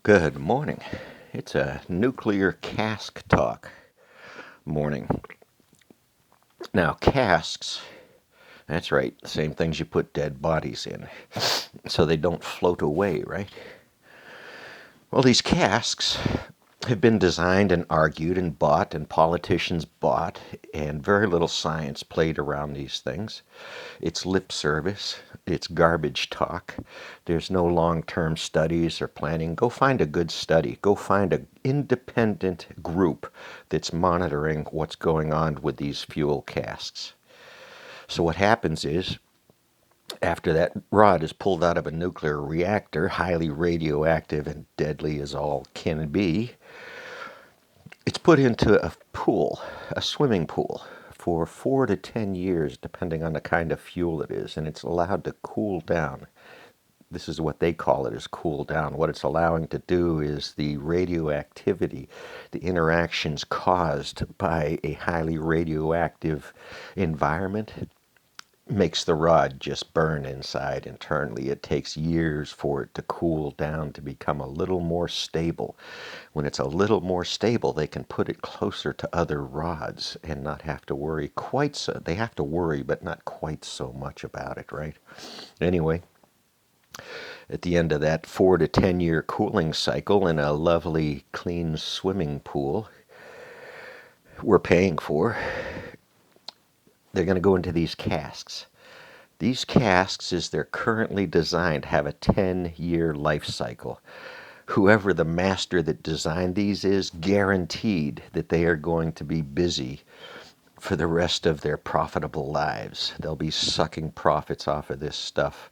Good morning. It's a nuclear cask talk morning. Now, casks, that's right, same things you put dead bodies in, so they don't float away, right? Well, these casks have been designed and argued and bought, and politicians bought, and very little science played around these things. It's lip service, it's garbage talk. There's no long term studies or planning. Go find a good study. Go find an independent group that's monitoring what's going on with these fuel casks. So, what happens is, after that rod is pulled out of a nuclear reactor, highly radioactive and deadly as all can be, it's put into a pool, a swimming pool, for 4 to 10 years, depending on the kind of fuel it is, and it's allowed to cool down. This is what they call it, is cool down. What it's allowing to do is the radioactivity, the interactions caused by a highly radioactive environment, makes the rod just burn inside internally. It takes years for it to cool down to become a little more stable. When it's a little more stable, they can put it closer to other rods and not have to worry quite so. They have to worry, but not quite so much about it, right? Anyway, at the end of that 4 to 10 year cooling cycle in a lovely, clean swimming pool we're paying for, they're going to go into these casks. These casks, as they're currently designed, have a 10-year life cycle. Whoever the master that designed these is, guaranteed that they are going to be busy for the rest of their profitable lives. They'll be sucking profits off of this stuff,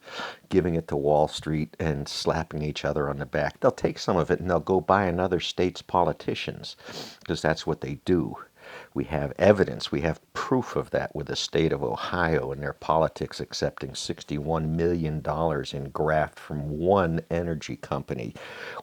giving it to Wall Street and slapping each other on the back. They'll take some of it and they'll go buy another state's politicians, because that's what they do. We have evidence, we have proof of that with the state of Ohio and their politics accepting $61 million in graft from one energy company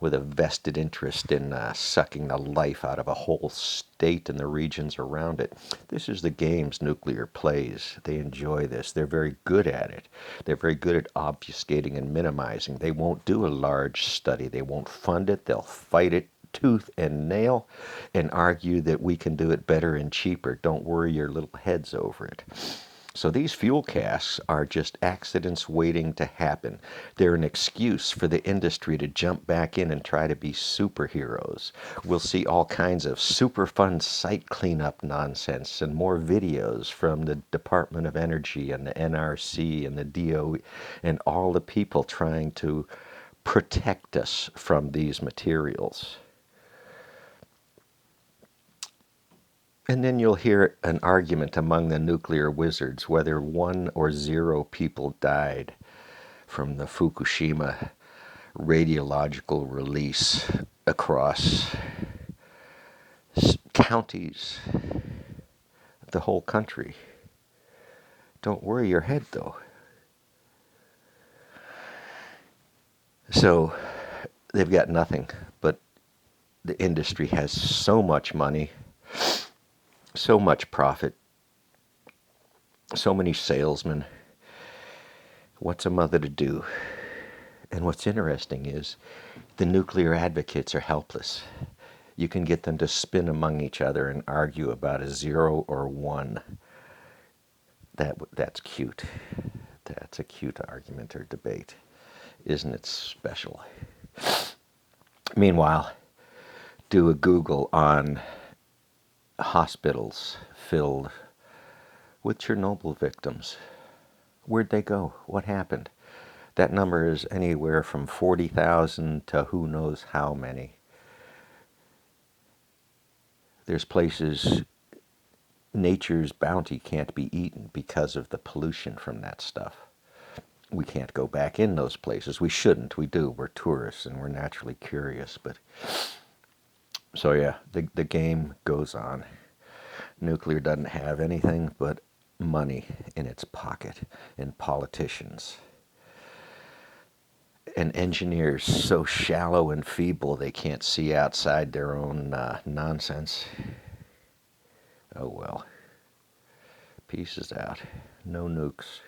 with a vested interest in sucking the life out of a whole state and the regions around it. This is the games nuclear plays. They enjoy this. They're very good at it. They're very good at obfuscating and minimizing. They won't do a large study. They won't fund it. They'll fight it tooth and nail and argue that we can do it better and cheaper. Don't worry your little heads over it. So these fuel casks are just accidents waiting to happen. They're an excuse for the industry to jump back in and try to be superheroes. We'll see all kinds of super fun site cleanup nonsense and more videos from the Department of Energy and the NRC and the DOE and all the people trying to protect us from these materials. And then you'll hear an argument among the nuclear wizards whether 1 or 0 people died from the Fukushima radiological release across counties, the whole country. Don't worry your head, though. So they've got nothing, but the industry has so much money, so much profit, so many salesmen. What's a mother to do? And what's interesting is the nuclear advocates are helpless. You can get them to spin among each other and argue about a 0 or 1. That's cute. That's a cute argument or debate. Isn't it special? Meanwhile, do a Google on hospitals filled with Chernobyl victims. Where'd they go? What happened? That number is anywhere from 40,000 to who knows how many. There's places nature's bounty can't be eaten because of the pollution from that stuff. We can't go back in those places. We shouldn't. We do. We're tourists and we're naturally curious. But so yeah, the game goes on. Nuclear doesn't have anything but money in its pocket and politicians. And engineers so shallow and feeble they can't see outside their own nonsense. Oh well. Peace is out. No nukes.